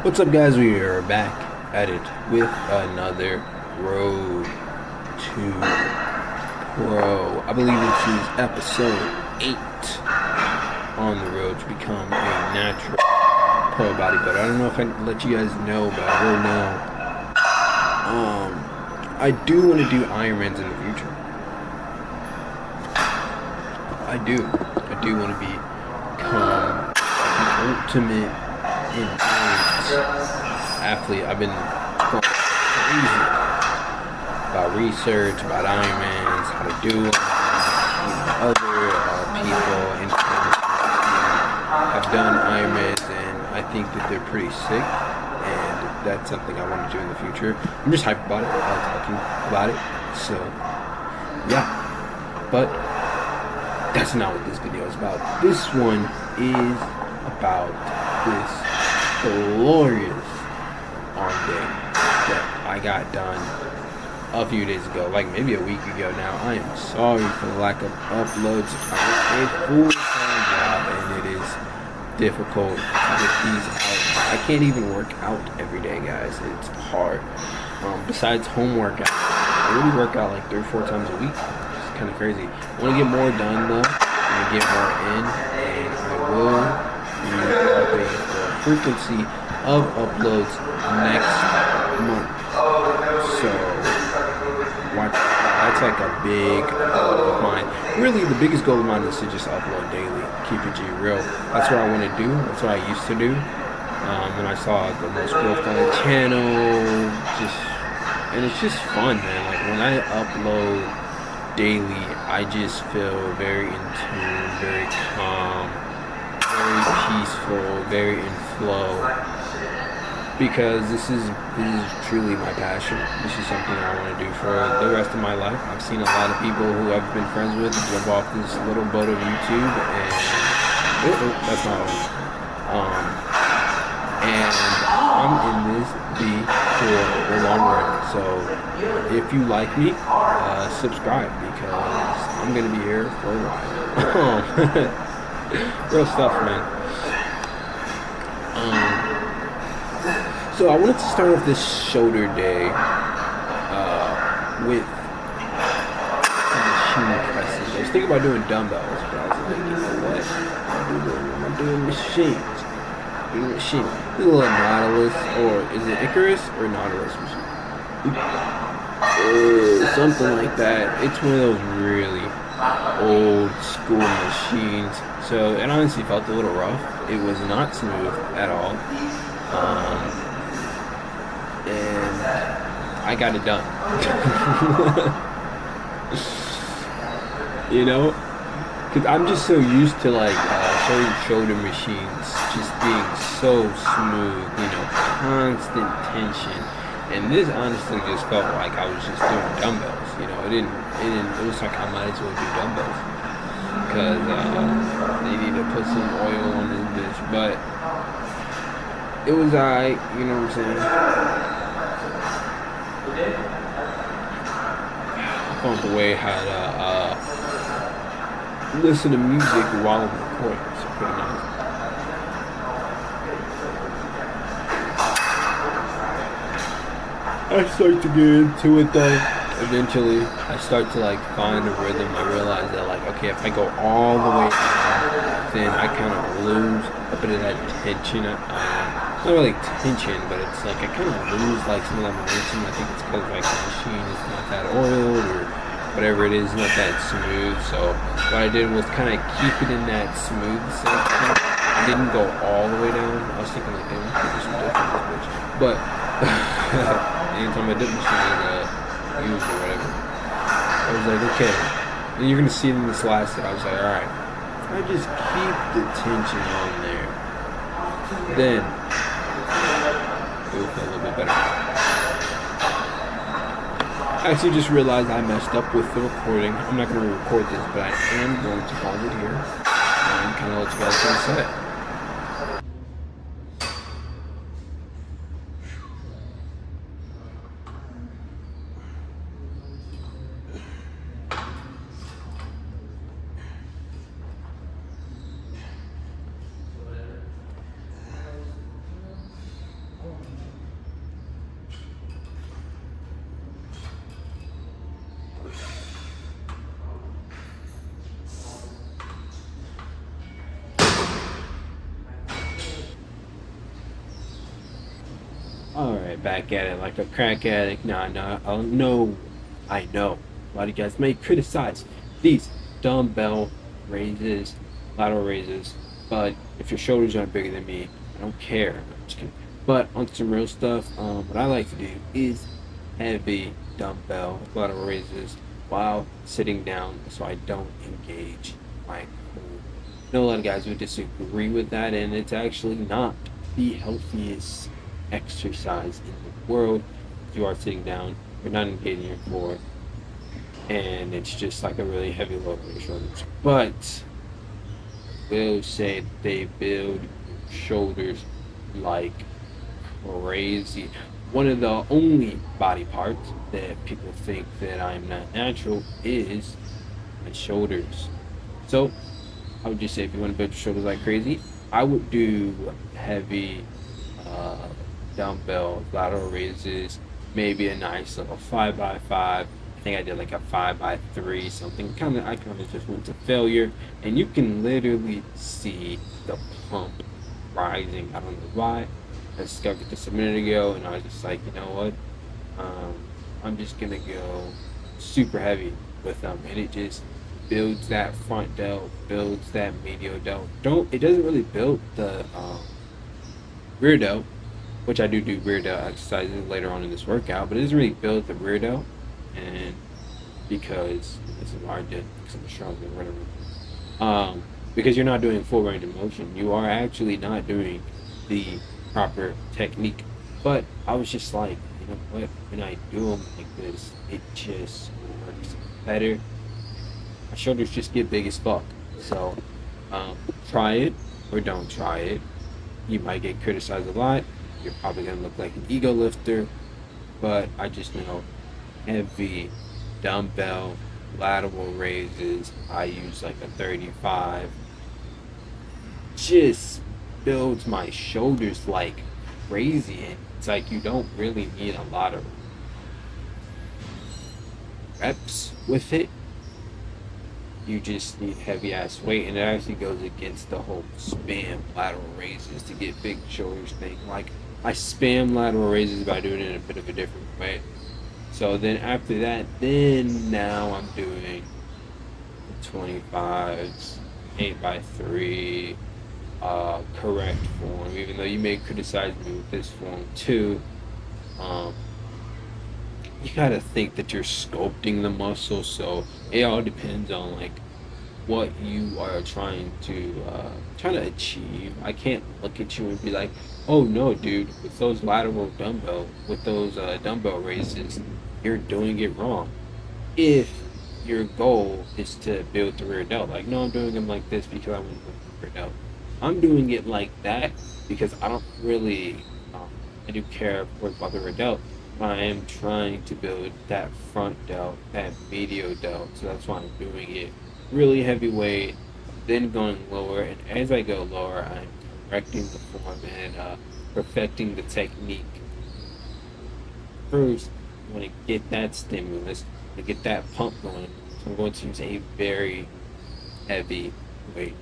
What's up, guys? We are back at it with another Road to Pro. I believe this is episode 8 on the road to become a natural pro bodybuilder. I don't know if I can let you guys know, but I will now. I do want to do Ironmans in the future. I do want to become the ultimate endurance athlete. I've been going crazy about research, about Ironmans, how to do them. Other people in have done Ironmans, and I think that they're pretty sick, and that's something I want to do in the future. I'm just hyped about it. I like talking about it. So, yeah. But that's not what this video is about. This one is about this glorious arm day that I got done a few days ago, like maybe a week ago now. I am sorry for the lack of uploads. I work a full-time job and it is difficult to get these out. I can't even work out every day, guys. It's hard. Besides home workout, I really work out like 3 or 4 times a week. It's kind of crazy. I want to get more done though. I want to get more in, and I will be upping the frequency of uploads next month. So that's like a big goal of mine. Really, the biggest goal of mine is to just upload daily, keep it G real. That's what I want to do. That's what I used to do. When I saw the most growth on the channel, and it's just fun, man. Like when I upload daily, I just feel very in tune, very calm, very peaceful, very in flow. Because this is truly my passion. This is something I want to do for the rest of my life. I've seen a lot of people who I've been friends with jump off this little boat of YouTube, and that's not on. And I'm in this for the long run. So if you like me, subscribe, because I'm gonna be here for a while. Real stuff, man. So I wanted to start off this shoulder day with some machine presses. I was thinking about doing dumbbells, but I was like, you know what? I'm doing machines. This is a little Nautilus, or is it Icarus or Nautilus machine? Something like that. It's one of those really old school machines. So it honestly felt a little rough. It was not smooth at all. And I got it done. You know? Because I'm just so used to like shoulder machines just being so smooth, constant tension. And this honestly just felt like I was just doing dumbbells. It was like I might as well do dumbbells. Because they need to put some oil on this bitch. But it was alright, you know what I'm saying? I found the way how to listen to music while I'm recording. It's pretty nice. I start to get into it though. Eventually, I start to like find a rhythm. I realize that like, okay, if I go all the way down, then I kind of lose a bit of that tension. Not really tension, but it's like I kind of lose like some of that momentum. I think it's because like the machine is not that oiled, or whatever it is, not that smooth. So what I did was kind of keep it in that smooth section. I didn't go all the way down. I was thinking like, damn, I could do some different bitch. But anytime I did machine use or whatever, I was like, okay. And you're gonna see it in this last set. I was like, alright, I just keep the tension on there, then it will feel a little bit better. I actually just realized I messed up with the recording. I'm not going to record this, but I am going to pause it here and kind of let you guys see the set. All right, back at it like a crack addict. Nah, nah. Oh no, I know. A lot of you guys may criticize these dumbbell raises, lateral raises, but if your shoulders aren't bigger than me, I don't care. I'm just kidding. But on some real stuff, what I like to do is heavy dumbbell lateral raises while sitting down, so I don't engage my core. I know a lot of guys would disagree with that, and it's actually not the healthiest exercise in the world. You are sitting down, you're not engaging your core, and it's just like a really heavy load on your shoulders. But will say they build your shoulders like crazy. One of the only body parts that people think that I'm not natural is my shoulders. So I would just say if you want to build your shoulders like crazy, I would do heavy uh, dumbbell lateral raises, maybe a nice little 5x5. I think I did like a 5x3, something kind of. I kind of just went to failure, and you can literally see the pump rising. I don't know why. I discovered this a minute ago, and I was just like, you know what? Um, I'm just gonna go super heavy with them, and it just builds that front delt, builds that medial delt. Don't it doesn't really build the rear delt, which I do rear delt exercises later on in this workout, but it doesn't really build the rear delt, and because it's hard to because I'm stronger or whatever. Because you're not doing full range of motion, you are actually not doing the proper technique. But I was just like, you know what? When I do them like this, it just works better. My shoulders just get big as fuck. So try it or don't try it. You might get criticized a lot. You're probably gonna look like an ego lifter, but I just know heavy dumbbell lateral raises. I use like a 35. Just builds my shoulders like crazy, and it's like you don't really need a lot of reps with it. You just need heavy ass weight, and it actually goes against the whole spam lateral raises to get big shoulders thing. Like I spam lateral raises by doing it in a bit of a different way. So then after that, then now I'm doing 25s, 8x3, correct form. Even though you may criticize me with this form too, um, you gotta think that you're sculpting the muscle. So it all depends on like what you are trying to achieve. I can't look at you and be like, oh no, dude, with those dumbbell raises, you're doing it wrong. If your goal is to build the rear delt, like no, I'm doing them like this because I want to build the rear delt. I'm doing it like that because I don't really, I do care, of course, about the rear delt. I am trying to build that front delt, that medial delt, so that's why I'm doing it really heavyweight, then going lower, and as I go lower, I'm correcting the form and perfecting the technique. First, I want to get that stimulus, to get that pump going, so I'm going to use a very heavy weight.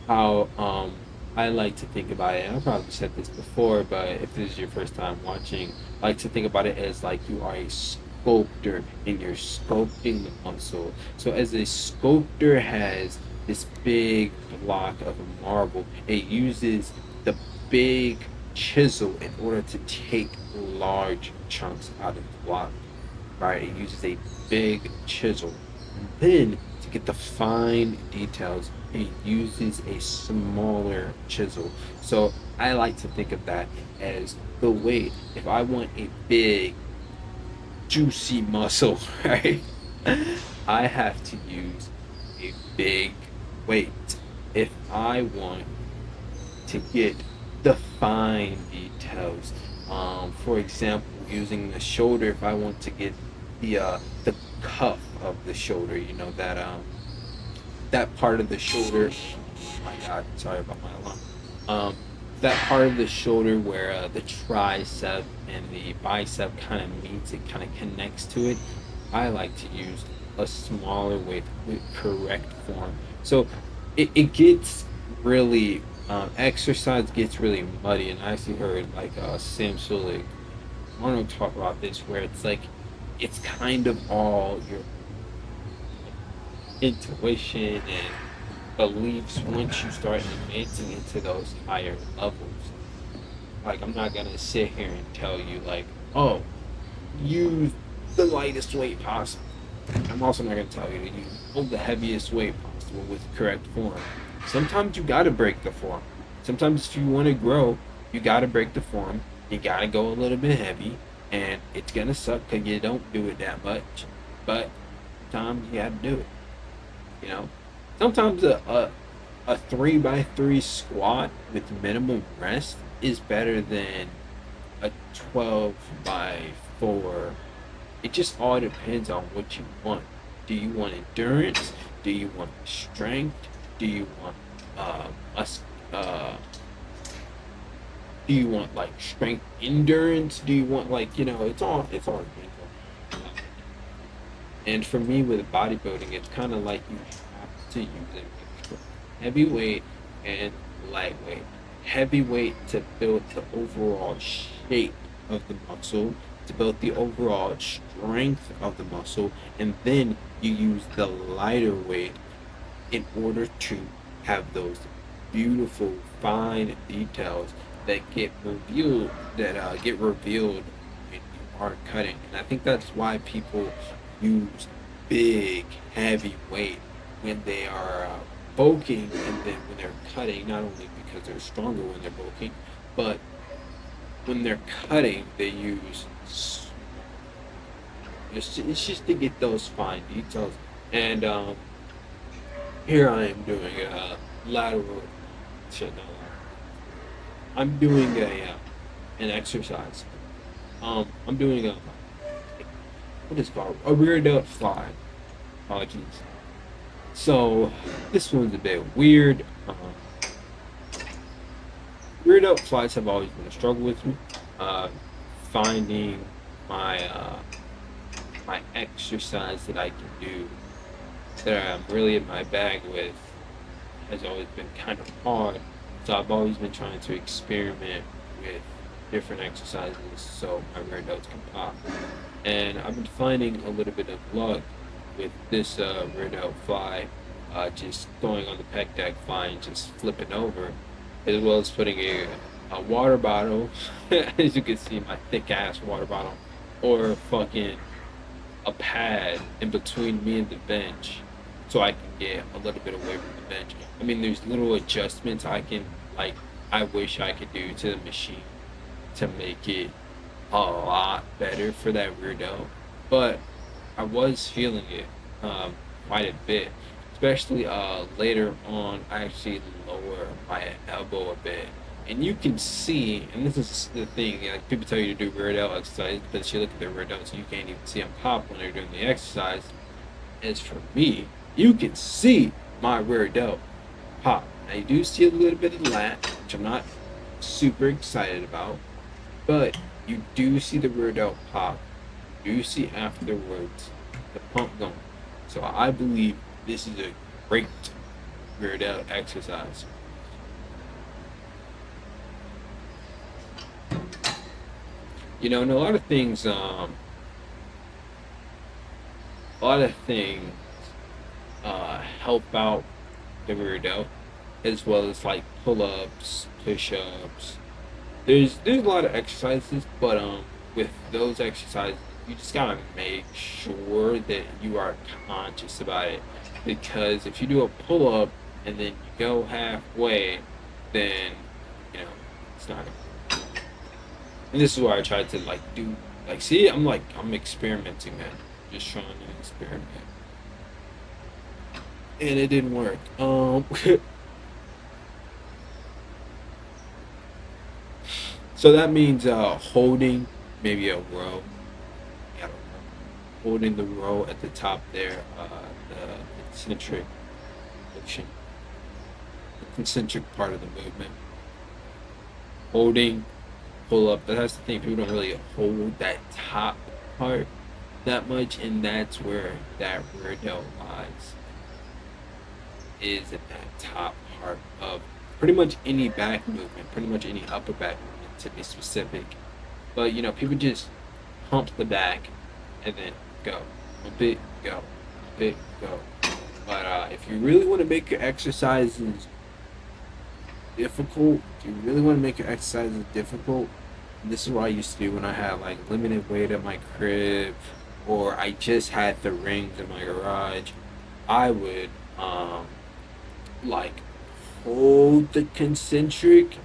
How I like to think about it, and I probably said this before, but if this is your first time watching, I like to think about it as like you are a sculptor and you're sculpting the muscle. So as a sculptor has this big block of marble, it uses the big chisel in order to take large chunks out of the block, right? It uses a big chisel. And then to get the fine details, it uses a smaller chisel. So I like to think of that as the weight. If I want a big, juicy muscle, right? I have to use a big weight. If I want to get the fine details, for example, using the shoulder, if I want to get the cuff of the shoulder, you know that part of the shoulder. Oh my God, sorry about my alarm. That part of the shoulder where the tricep and the bicep kind of meets, it kind of connects to it. I like to use a smaller weight with correct form. So it gets really exercise gets really muddy, and I actually heard like Sam Sulek Arnold talk about this, where it's like it's kind of all your intuition and beliefs once you start advancing into those higher levels. Like, I'm not gonna sit here and tell you like, oh, use the lightest weight possible. I'm also not gonna tell you to use the heaviest weight possible with correct form. Sometimes you gotta break the form. Sometimes if you want to grow, you gotta break the form. You gotta go a little bit heavy, and it's gonna suck because you don't do it that much. But sometimes you gotta do it. You know, sometimes a 3x3 squat with minimum rest is better than a 12 by 4. It just all depends on what you want. Do you want endurance? Do you want strength? Do you want mus- uh do you want like strength endurance? Do you want like, it's all and for me with bodybuilding, it's kind of like you have to use a mixture of heavyweight and lightweight. Heavyweight to build the overall shape of the muscle, to build the overall strength of the muscle, and then you use the lighter weight in order to have those beautiful fine details that get revealed when you are cutting. And I think that's why people use big heavy weight when they are bulking, and then when they're cutting, not only because they're stronger when they're bulking, but when they're cutting they use it's just to get those fine details. And here I am doing a lateral shit, no, I'm doing an exercise. I'm doing what is it called, a rear delt fly. Apologies. So this one's a bit weird. Rear delt flies have always been a struggle with me. Uh, Finding my my exercise that I can do, that I'm really in my bag with, has always been kind of hard. So I've always been trying to experiment with different exercises so my rear delts can pop. And I've been finding a little bit of luck with this rear delt fly, just going on the pec deck fly and just flipping over, as well as putting a water bottle, as you can see, my thick ass water bottle, or fucking a pad in between me and the bench, so I can get a little bit away from the bench. I mean, there's little adjustments like, I wish I could do to the machine to make it a lot better for that rear delt, but I was feeling it quite a bit, especially later on. I actually lower my elbow a bit, and you can see. And this is the thing: like, people tell you to do rear delt exercise, but you look at their rear delts, you can't even see them pop when they're doing the exercise. As for me, you can see my rear delt pop. Now you do see a little bit of lat, which I'm not super excited about, but you do see the rear delt pop. You do see afterwards the pump going. So I believe this is a great rear delt exercise. And a lot of things help out the rear delt, as well as like pull-ups, push-ups. There's a lot of exercises, but with those exercises, you just gotta make sure that you are conscious about it. Because if you do a pull-up and then you go halfway, then you know it's not gonna. And this is why I tried to like do, like, see, I'm experimenting, man. Just trying to experiment, and it didn't work. So that means holding maybe a row. I don't know. Holding the row at the top there, the concentric motion, the concentric part of the movement. Holding, pull up. That's the thing. People don't really hold that top part that much, and that's where that rear delt lies. Is in that top part of pretty much any back movement, pretty much any upper back movement, to be specific. But people just pump the back and then go, pump it, go, pump it, go. But if you really want to make your exercises difficult, if you really want to make your exercises difficult, this is what I used to do when I had like limited weight at my crib, or I just had the rings in my garage. I would like hold the concentric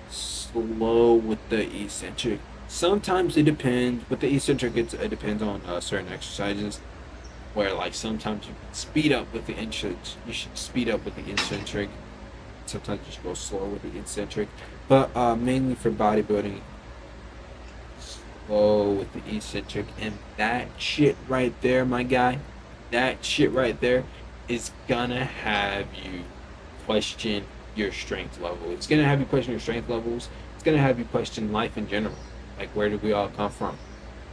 slow with the eccentric. Sometimes it depends, but the eccentric it depends on certain exercises. Where like sometimes you can speed up with the eccentric, you should speed up with the eccentric. Sometimes you should go slow with the eccentric, but mainly for bodybuilding, slow with the eccentric. And that shit right there, my guy, that shit right there is gonna have you question your strength level. It's gonna have you question your strength levels. It's gonna have you question life in general. Like, where did we all come from?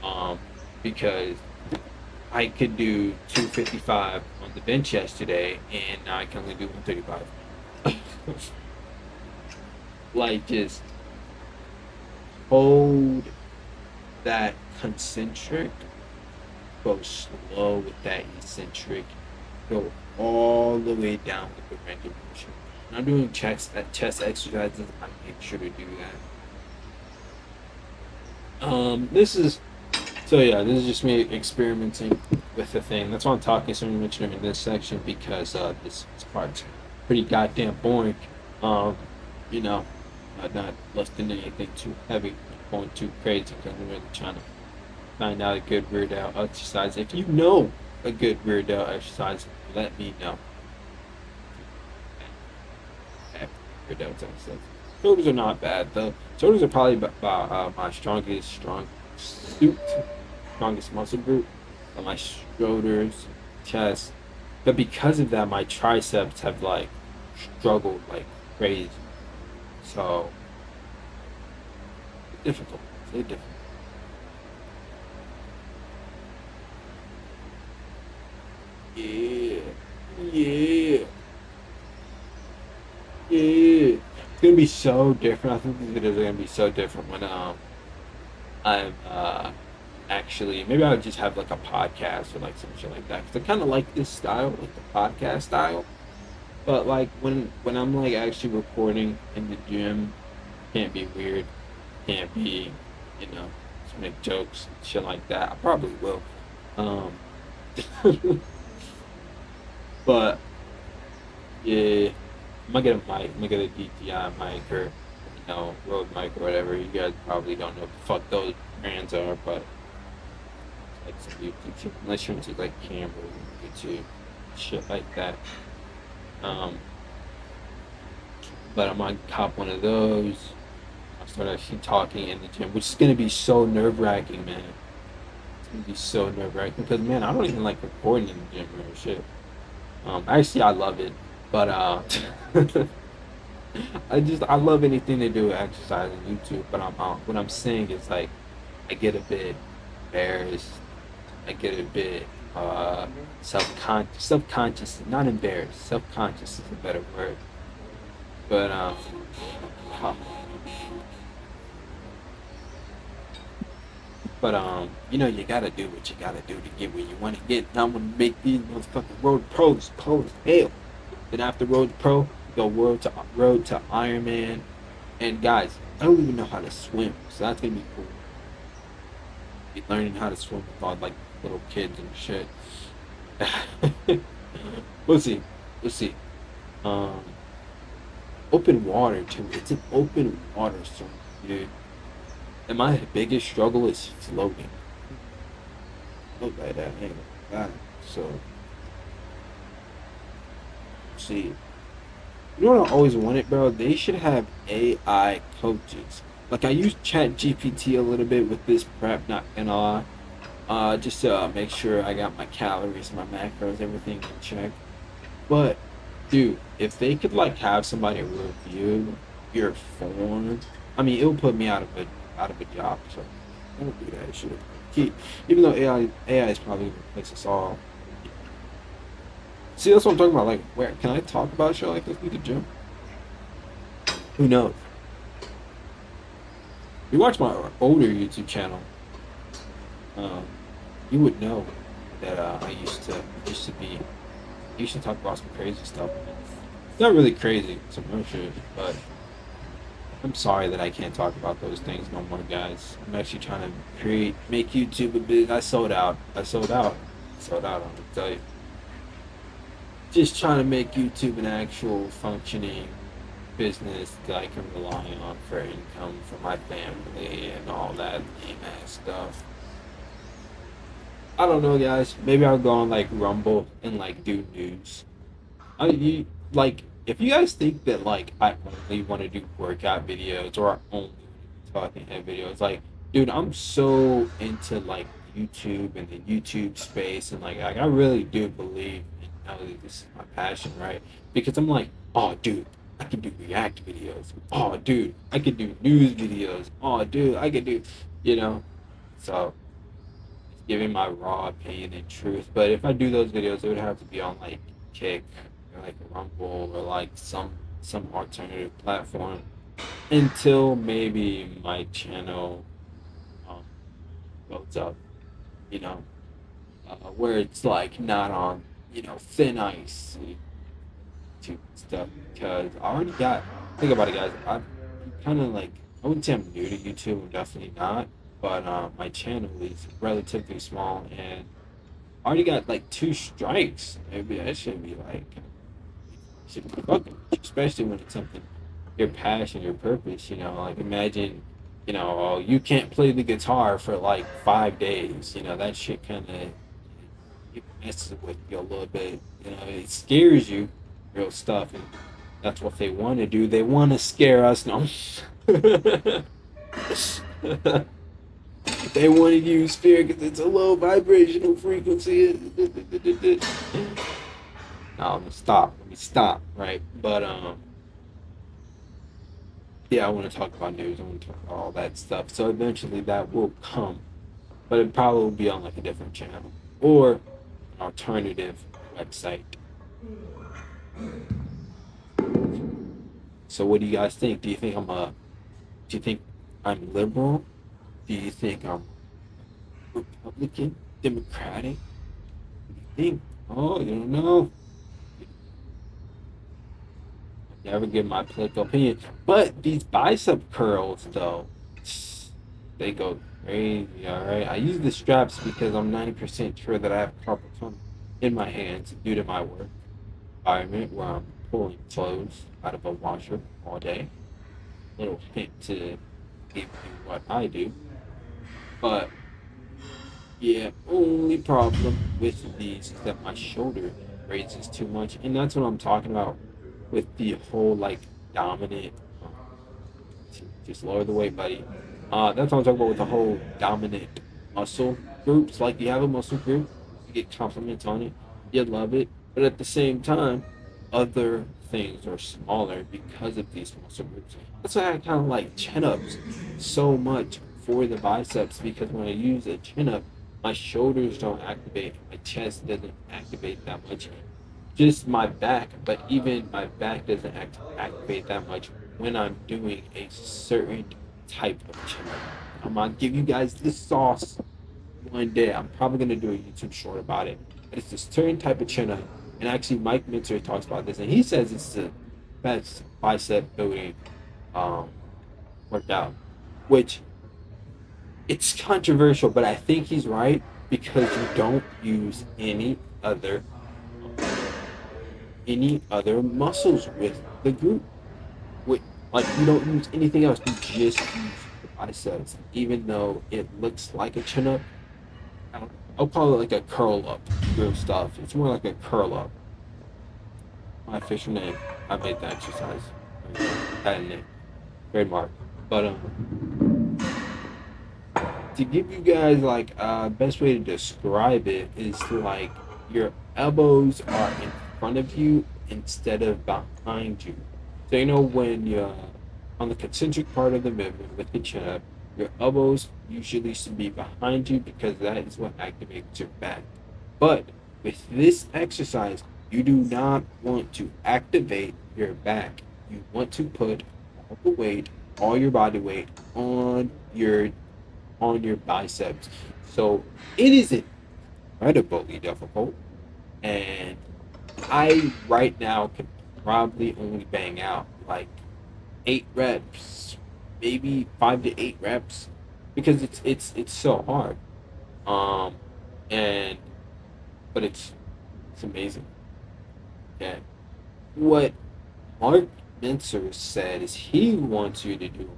Um, because I could do 255 on the bench yesterday, and now I can only do 135. Like, just hold that concentric, go slow with that eccentric, go all the way down with the range of motion. When I'm doing chest exercises, I make sure to do that. This is So yeah, this is just me experimenting with the thing. That's why I'm talking so much during this section, because this part's pretty goddamn boring. Um, you know, not lifting anything too heavy, going too crazy, because I'm really trying to find out a good rear delt exercise. If you know a good rear delt exercise, let me know. Rear delt exercise. Shoulders are not bad though. Shoulders are probably my suit strongest muscle group, but my shoulders, chest. But because of that, my triceps have like struggled like crazy. So difficult. It's very difficult. Yeah. Yeah. Yeah. It's gonna be so different. I think these videos are gonna be so different when I'm actually, maybe I would just have like a podcast or like some shit like that, because I kind of like this style, like the podcast style. But like when I'm like actually recording in the gym, can't be weird, can't be, just make jokes and shit like that. I probably will. Um, but yeah, I might get a mic, I might get a DTI mic, or Rode mic or whatever. You guys probably don't know what the fuck those brands are, but like some YouTube, unless you're into like camera, YouTube, shit like that. Um, but I might cop one of those. I'll start actually talking in the gym, which is gonna be so nerve wracking, man. It's gonna be so nerve wracking because, man, I don't even like recording in the gym or shit. Actually, I love it, but I love anything to do with exercise and YouTube. But what I'm saying is, like, I get a bit embarrassed. I get a bit self-conscious, not embarrassed. Self-conscious is a better word. But huh. You gotta do what you gotta do to get where you want to get. And I'm gonna make these motherfucking road pros cold as hell. Then after road pro, go road to Ironman. And guys, I don't even know how to swim, so that's gonna be cool. Be learning how to swim with all like little kids and shit. We'll see. We'll see. Um, Open water too. It's an open water swim, dude. And my biggest struggle is floating. Look like that, ain't it? So, see. You know what I always wanted, bro? They should have AI coaches. Like, I use Chat GPT a little bit with this prep, not gonna lie. Just to make sure I got my calories, my macros, everything in check. But, dude, if they could like have somebody review your form, I mean, it'll put me out of a job. So, I don't do that shit. Even though AI is probably gonna replace us all. See, that's what I'm talking about. Like, where can I talk about a show like this in the gym? Who knows? you watch my older YouTube channel, um, you would know that I used to talk about some crazy stuff. Not really crazy, some real shit, but I'm sorry that I can't talk about those things no more, guys. I'm actually trying to make YouTube a bit. I sold out. Sold out. I'm gonna tell you. Just trying to make YouTube an actual functioning business that I can rely on for income for my family and all that lame ass stuff. I don't know, guys. Maybe I'll go on like Rumble and like do news. Like if you guys think that like I only want to do workout videos or I only want to do talking head videos, like dude, I'm so into like YouTube and the YouTube space and like I really do believe in how this is my passion, right? Because I'm like, oh dude, I can do react videos. Oh dude, I can do news videos. Oh dude, I can do you know. So giving my raw opinion and truth. But if I do those videos, it would have to be on like Kick or like Rumble or like some alternative platform until maybe my channel um, goes up, you know, where it's like not on thin ice to stuff because I already got. Think about it, guys. I'm kind of like I wouldn't say I'm new to YouTube. I'm definitely not, but my channel is relatively small and I already got like 2 strikes. Maybe that should be like should be fucking, especially when it's something your passion, your purpose. Like imagine, oh, you can't play the guitar for like 5 days. That shit kind of it messes with you a little bit. It scares you, real stuff, and that's what they want to do. They want to scare us. No. They want to use fear because it's a low vibrational frequency. No, let me stop. Let me stop. Right, but yeah, I want to talk about news. I want to talk about all that stuff. So eventually that will come, but it probably will be on like a different channel or an alternative website. So what do you guys think? Do you think I'm liberal? Do you think I'm Republican, Democratic? What do you think? Oh, you don't know. I never give my political opinion. But these bicep curls, though, they go crazy, all right? I use the straps because I'm 90% sure that I have carpal tunnel in my hands due to my work environment where I'm pulling clothes out of a washer all day. Little hint to give you what I do. But yeah, only problem with these is that my shoulder raises too much, and that's what I'm talking about with the whole like dominant. Just lower the weight, buddy. That's what I'm talking about with the whole dominant muscle groups. Like you have a muscle group, you get compliments on it, you love it, but at the same time, other things are smaller because of these muscle groups. That's why I kind of like chin ups so much for the biceps because when I use a chin up, my shoulders don't activate, my chest doesn't activate that much, just my back, but even my back doesn't activate that much when I'm doing a certain type of chin up. I'm gonna give you guys the sauce one day. I'm probably gonna do a YouTube short about it. But it's a certain type of chin up, and actually Mike Minter talks about this, and he says it's the best bicep building um, workout, which it's controversial, but I think he's right because you don't use any other muscles with the group. With like you don't use anything else. You just use the biceps, even though it looks like a chin up. I'll call it like a curl up group stuff. It's more like a curl up. My official name. I made the exercise. Patent name, trademark. But to give you guys like best way to describe it is like your elbows are in front of you instead of behind you. So when you're on the concentric part of the movement with the chin up, your elbows usually should be behind you because that is what activates your back. But with this exercise, you do not want to activate your back. You want to put all the weight all your body weight on your biceps. So it is incredibly difficult. And I right now can probably only bang out like 8 reps, maybe 5 to 8 reps, because it's so hard. Um, and but it's amazing. Okay, what Mark Mincer said is he wants you to do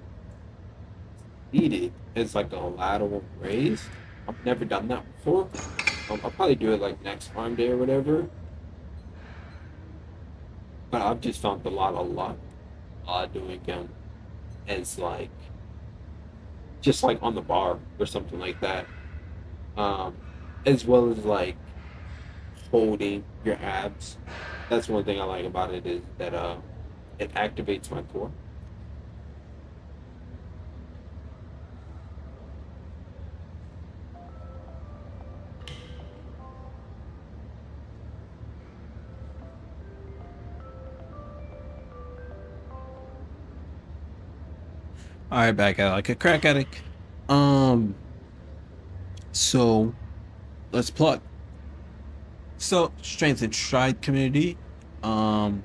seated as like a lateral raise. I've never done that before. I'll probably do it like next arm day or whatever. But I've just found a lot doing as like just like on the bar or something like that. Um, as well as like holding your abs. That's one thing I like about it is that it activates my core. All right, back at like a crack addict. Um, so let's plug. So strength and stride community. Um,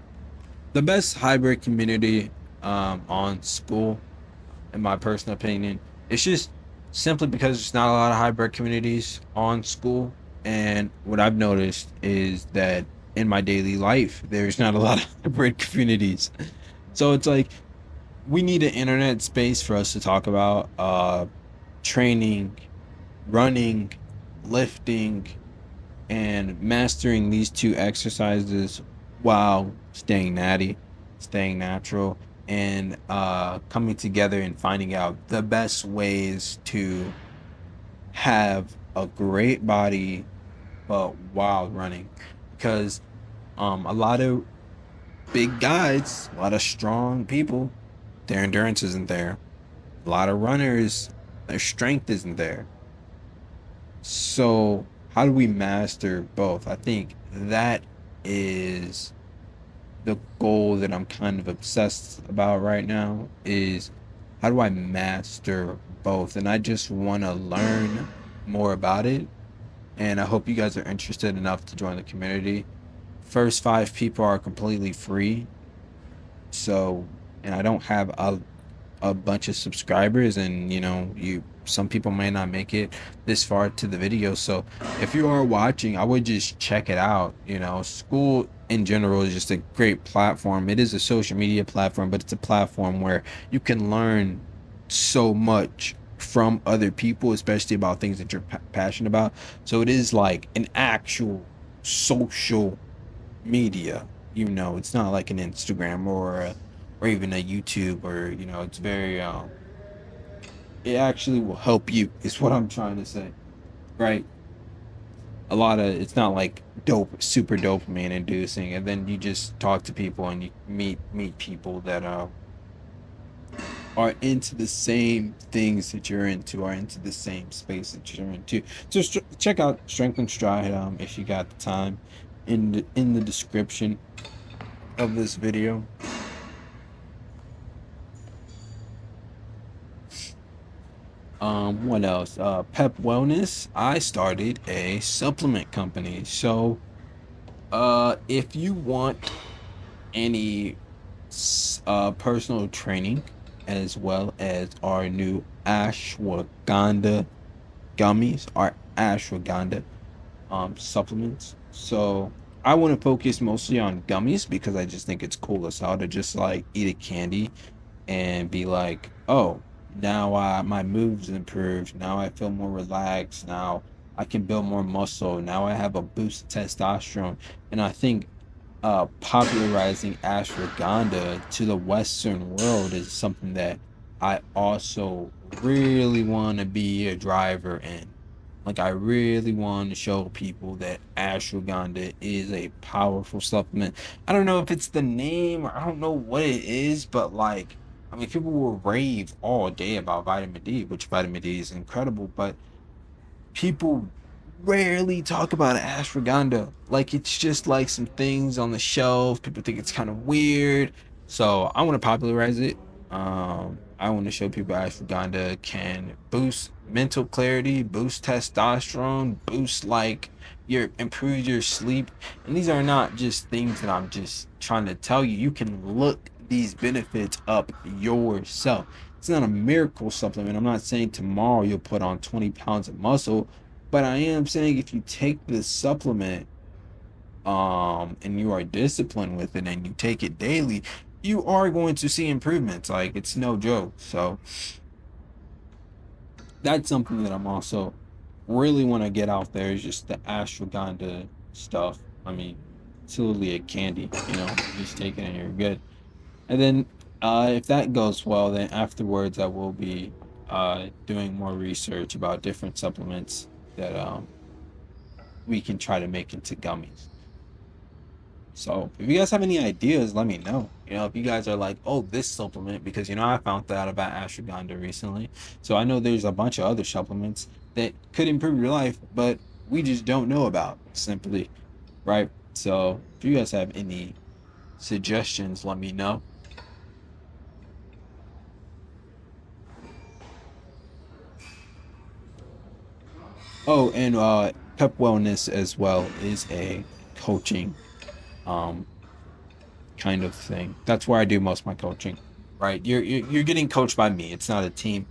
the best hybrid community on school, in my personal opinion. It's just simply because there's not a lot of hybrid communities on school. And what I've noticed is that in my daily life, there's not a lot of hybrid communities. So it's like we need an internet space for us to talk about training, running, lifting, and mastering these two exercises while staying natty, staying natural, and coming together and finding out the best ways to have a great body but while running. Because a lot of big guys, a lot of strong people, their endurance isn't there. A lot of runners, their strength isn't there. So how do we master both? I think that is the goal that I'm kind of obsessed about right now, is how do I master both? And I just want to learn more about it. And I hope you guys are interested enough to join the community. First 5 people are completely free. So, and I don't have a bunch of subscribers, and you some people may not make it this far to the video. So if you are watching, I would just check it out. School in general is just a great platform. It is a social media platform, but it's a platform where you can learn so much from other people, especially about things that you're passionate about. So it is like an actual social media. It's not like an Instagram or even a YouTube, or it's very it actually will help you, is what I'm trying to say, right? A lot of it's not like super dopamine inducing, and then you just talk to people and you meet people that are into the same things that you're into, are into the same space that you're into. So check out Strength and Stride if you got the time, in the description of this video. What else? Pep Wellness. I started a supplement company. So, if you want any personal training, as well as our new ashwagandha gummies, our ashwagandha supplements. So I want to focus mostly on gummies because I just think it's cool as hell to just like eat a candy and be like, oh, now my moves improved. Now I feel more relaxed. Now I can build more muscle. Now I have a boost of testosterone. And I think popularizing ashwagandha to the Western world is something that I also really want to be a driver in. Like, I really want to show people that ashwagandha is a powerful supplement. I don't know if it's the name, or I don't know what it is, but like, I mean, people will rave all day about vitamin D, which vitamin D is incredible, but people rarely talk about ashwagandha. Like, it's just like some things on the shelf. People think it's kind of weird. So I want to popularize it. I want to show people ashwagandha can boost mental clarity, boost testosterone, boost like your improve your sleep. And these are not just things that I'm just trying to tell you. You can look these benefits up yourself. It's not a miracle supplement. I'm not saying tomorrow you'll put on 20 pounds of muscle, but I am saying if you take this supplement and you are disciplined with it and you take it daily, you are going to see improvements. Like, it's no joke. So that's something that I'm also really want to get out there, is just the ashwagandha stuff. I mean, it's literally a candy, you just take it and you're good. And then if that goes well, then afterwards I will be doing more research about different supplements that we can try to make into gummies. So if you guys have any ideas, let me know. If you guys are like, oh, this supplement, because I found out about ashwagandha recently. So I know there's a bunch of other supplements that could improve your life, but we just don't know about simply, right? So if you guys have any suggestions, let me know. Oh, and Pep Wellness as well is a coaching um kind of thing. That's where I do most of my coaching. Right? You're getting coached by me. It's not a team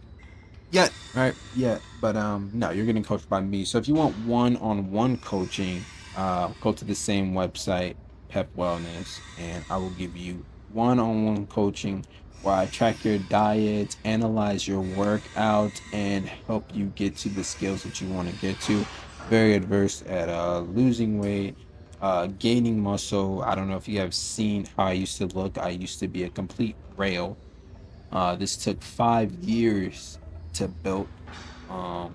yet, right? Yeah, but no, you're getting coached by me. So if you want one-on-one coaching, go to the same website, Pep Wellness, and I will give you one-on-one coaching where I track your diet, analyze your workout, and help you get to the skills that you want to get to. Very adverse at losing weight, gaining muscle. I don't know if you have seen how I used to look. I used to be a complete rail. This took 5 years to build. Um,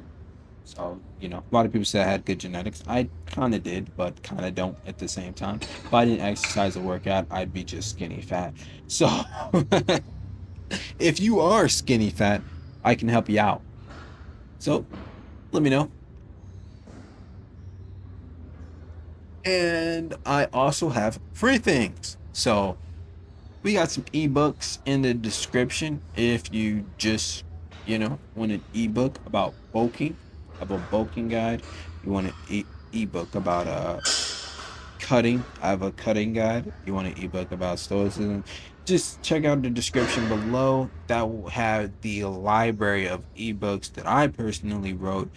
so a lot of people say I had good genetics. I kind of did, but kind of don't at the same time. If I didn't exercise or work out, I'd be just skinny fat. So if you are skinny fat, I can help you out. So let me know. And I also have free things. So we got some ebooks in the description if you just, want an ebook about bulking, have a bulking guide. You want an ebook about cutting. I have a cutting guide. You want an ebook about stoicism. Just check out the description below. That will have the library of ebooks that I personally wrote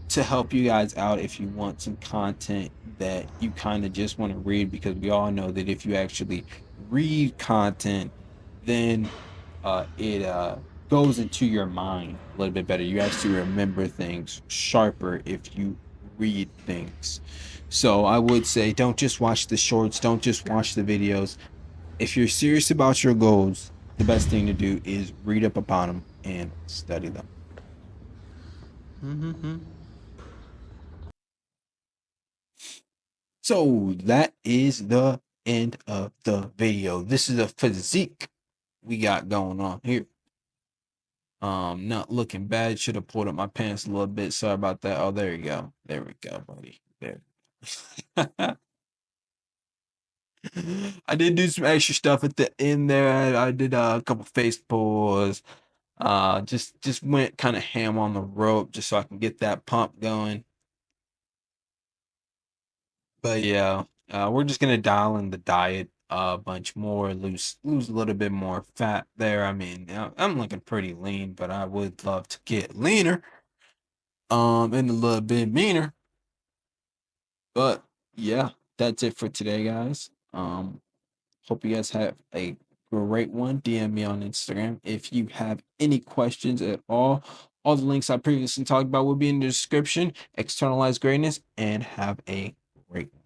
to help you guys out if you want some content that you kind of just want to read, because we all know that if you actually read content, then it goes into your mind a little bit better. You actually remember things sharper if you read things. So I would say don't just watch the shorts, don't just watch the videos. If you're serious about your goals, the best thing to do is read up upon them and study them. Mm-hmm. So that is the end of the video. This is a physique we got going on here. Not looking bad. Should have pulled up my pants a little bit. Sorry about that. Oh, there you go. There we go, buddy. There. I did do some extra stuff at the end there. I did a couple face pulls. Just went kind of ham on the rope just so I can get that pump going. But yeah, we're just gonna dial in the diet a bunch more, lose a little bit more fat there. I mean, I'm looking pretty lean, but I would love to get leaner, and a little bit meaner. But yeah, that's it for today, guys. Hope you guys have a great one. DM me on Instagram if you have any questions at all. All the links I previously talked about will be in the description. Externalize greatness and have a great one.